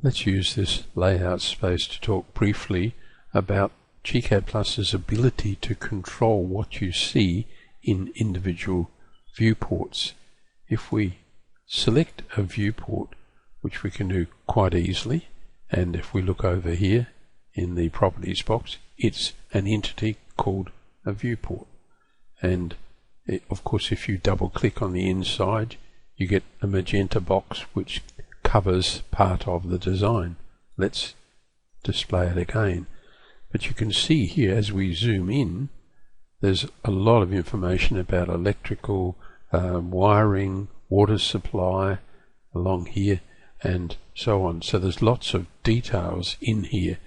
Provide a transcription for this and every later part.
Let's use this layout space to talk briefly about gCADPlus's ability to control what you see in individual viewports. If we select a viewport, which we can do quite easily, and if we look over here in the properties box, it's an entity called a viewport. And of course, if you double click on the inside, you get a magenta box which covers part of the design. Let's display it again. But you can see here as we zoom in, there's a lot of information about electrical, wiring, water supply along here, and so on. So there's lots of details in here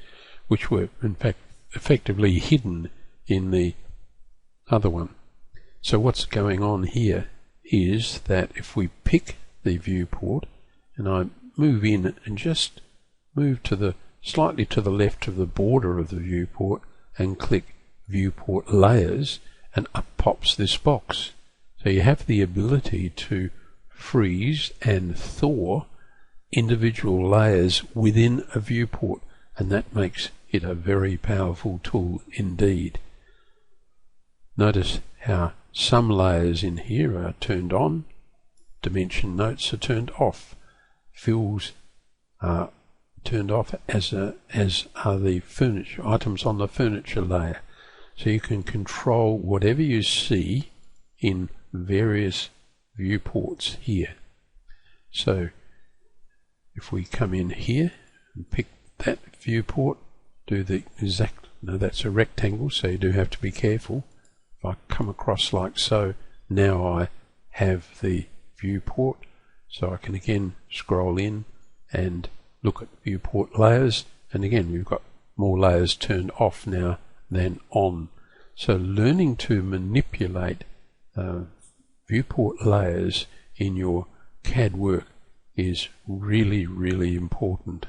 which were in fact effectively hidden in the other one. So what's going on here is that if we pick the viewport and I move in and just move to the slightly to the left of the border of the viewport and click viewport layers, and up pops this box. So you have the ability to freeze and thaw individual layers within a viewport, and that makes it a very powerful tool indeed. Notice how some layers in here are turned on, dimension notes are turned off, fills are turned off, as are the furniture items on the furniture layer. So you can control whatever you see in various viewports here. So if we come in here and pick that viewport, do the exact, no, that's a rectangle, so you do have to be careful. If I come across like so, now I have the viewport, so I can again scroll in and look at viewport layers, and again we've got more layers turned off now than on. So learning to manipulate viewport layers in your CAD work is really, really important.